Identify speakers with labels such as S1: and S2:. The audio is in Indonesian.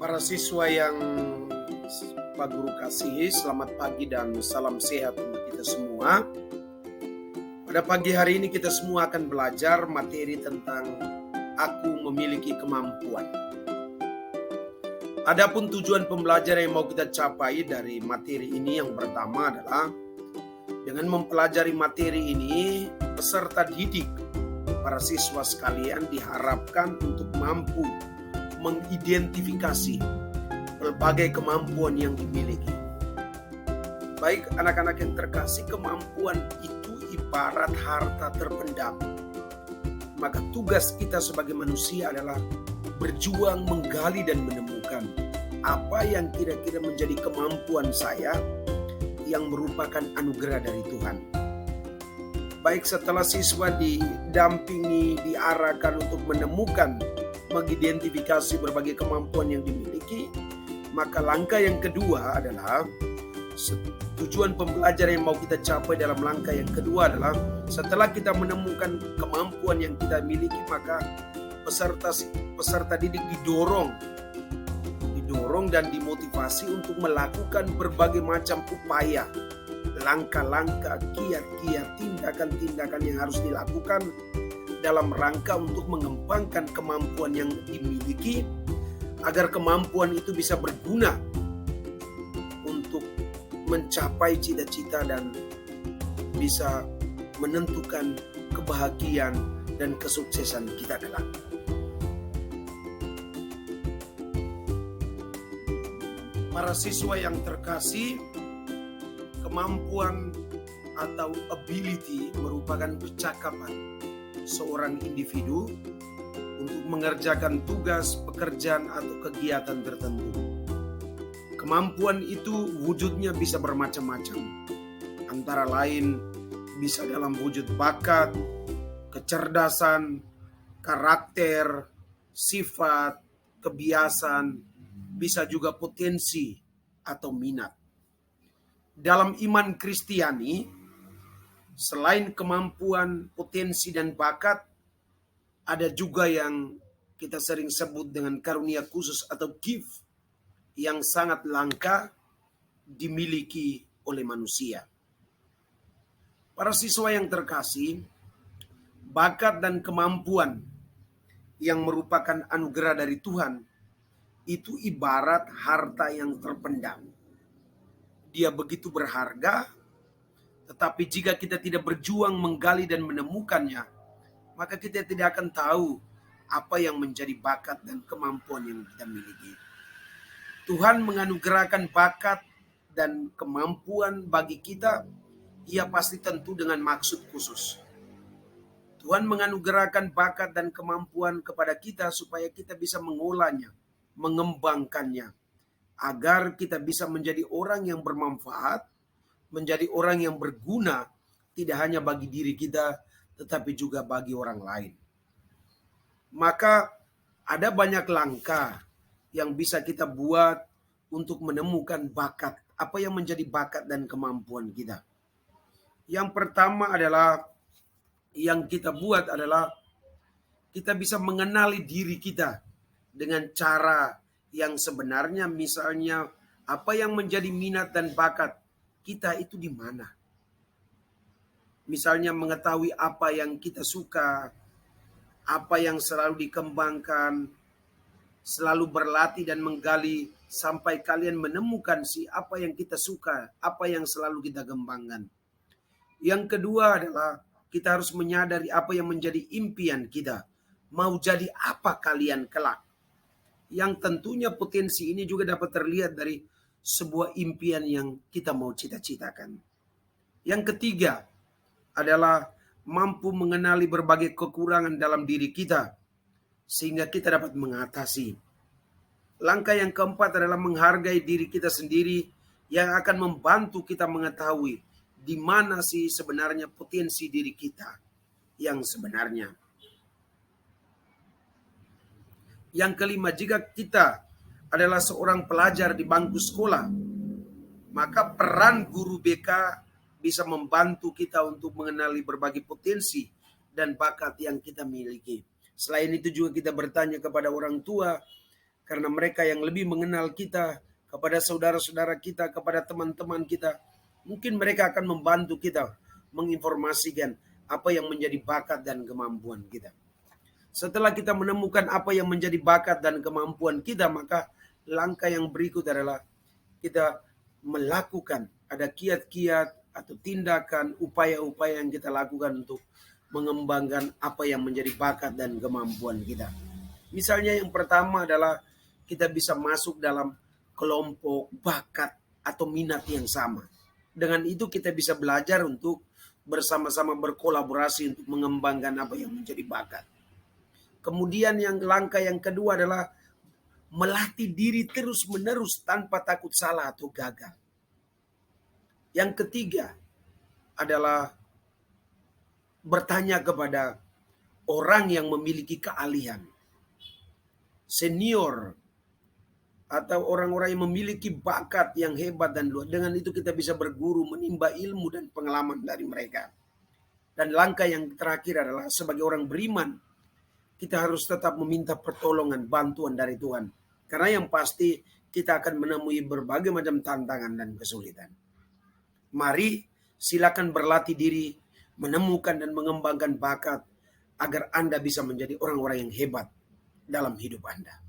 S1: Para siswa yang Pak Guru kasihi, selamat pagi dan salam sehat untuk kita semua. Pada pagi hari ini kita semua akan belajar materi tentang aku memiliki kemampuan. Adapun tujuan pembelajaran yang mau kita capai dari materi ini yang pertama adalah dengan mempelajari materi ini, peserta didik, para siswa sekalian diharapkan untuk mampu mengidentifikasi berbagai kemampuan yang dimiliki. Baik anak-anak yang terkasih, kemampuan itu ibarat harta terpendam. Maka tugas kita sebagai manusia adalah berjuang menggali dan menemukan apa yang kira-kira menjadi kemampuan saya yang merupakan anugerah dari Tuhan. Baik setelah siswa didampingi, diarahkan untuk menemukan, mengidentifikasi berbagai kemampuan yang dimiliki, maka langkah yang kedua adalah tujuan pembelajaran yang mau kita capai dalam langkah yang kedua adalah setelah kita menemukan kemampuan yang kita miliki, maka peserta didik didorong dan dimotivasi untuk melakukan berbagai macam upaya, langkah-langkah, kiat-kiat, tindakan-tindakan yang harus dilakukan dalam rangka untuk mengembangkan kemampuan yang dimiliki agar kemampuan itu bisa berguna untuk mencapai cita-cita dan bisa menentukan kebahagiaan dan kesuksesan kita kelak. Para siswa yang terkasih, kemampuan atau ability merupakan kecakapan seorang individu untuk mengerjakan tugas, pekerjaan, atau kegiatan tertentu. Kemampuan itu wujudnya bisa bermacam-macam. Antara lain bisa dalam wujud bakat, kecerdasan, karakter, sifat, kebiasaan, bisa juga potensi atau minat. Dalam iman Kristiani, selain kemampuan, potensi, dan bakat, ada juga yang kita sering sebut dengan karunia khusus atau gift yang sangat langka dimiliki oleh manusia. Para siswa yang terkasih, bakat dan kemampuan yang merupakan anugerah dari Tuhan itu ibarat harta yang terpendam. Dia begitu berharga, tetapi jika kita tidak berjuang menggali dan menemukannya, maka kita tidak akan tahu apa yang menjadi bakat dan kemampuan yang kita miliki. Tuhan menganugerahkan bakat dan kemampuan bagi kita, ia pasti tentu dengan maksud khusus. Tuhan menganugerahkan bakat dan kemampuan kepada kita supaya kita bisa mengolahnya, mengembangkannya, agar kita bisa menjadi orang yang bermanfaat, menjadi orang yang berguna, tidak hanya bagi diri kita, tetapi juga bagi orang lain. Maka ada banyak langkah yang bisa kita buat untuk menemukan bakat, apa yang menjadi bakat dan kemampuan kita. Yang pertama adalah, yang kita buat adalah kita bisa mengenali diri kita dengan cara yang sebenarnya, misalnya apa yang menjadi minat dan bakat kita itu di mana. Misalnya mengetahui apa yang kita suka, apa yang selalu dikembangkan, selalu berlatih dan menggali sampai kalian menemukan apa yang kita suka, apa yang selalu kita kembangkan. Yang kedua adalah kita harus menyadari apa yang menjadi impian kita. Mau jadi apa kalian kelak? Yang tentunya potensi ini juga dapat terlihat dari sebuah impian yang kita mau cita-citakan. Yang ketiga adalah mampu mengenali berbagai kekurangan dalam diri kita sehingga kita dapat mengatasi. Langkah yang keempat adalah menghargai diri kita sendiri yang akan membantu kita mengetahui di mana sih sebenarnya potensi diri kita yang sebenarnya. Yang kelima, jika kita adalah seorang pelajar di bangku sekolah, maka peran guru BK bisa membantu kita untuk mengenali berbagai potensi dan bakat yang kita miliki. Selain itu juga kita bertanya kepada orang tua, Karena mereka yang lebih mengenal kita, kepada saudara-saudara kita, kepada teman-teman kita, mungkin mereka akan membantu kita menginformasikan apa yang menjadi bakat dan kemampuan kita. Setelah kita menemukan apa yang menjadi bakat dan kemampuan kita, maka langkah yang berikut adalah kita melakukan, ada kiat-kiat atau tindakan, upaya-upaya yang kita lakukan untuk mengembangkan apa yang menjadi bakat dan kemampuan kita. Misalnya yang pertama adalah kita bisa masuk dalam kelompok bakat atau minat yang sama. Dengan itu kita bisa belajar untuk bersama-sama berkolaborasi untuk mengembangkan apa yang menjadi bakat. Kemudian yang langkah yang kedua adalah melatih diri terus-menerus tanpa takut salah atau gagal. Yang ketiga adalah bertanya kepada orang yang memiliki keahlian, senior, atau orang-orang yang memiliki bakat yang hebat dan luas. Dengan itu kita bisa berguru, menimba ilmu dan pengalaman dari mereka. Dan langkah yang terakhir adalah sebagai orang beriman, kita harus tetap meminta pertolongan, bantuan dari Tuhan. Karena yang pasti kita akan menemui berbagai macam tantangan dan kesulitan. Mari silakan berlatih diri, menemukan dan mengembangkan bakat, agar Anda bisa menjadi orang-orang yang hebat dalam hidup Anda.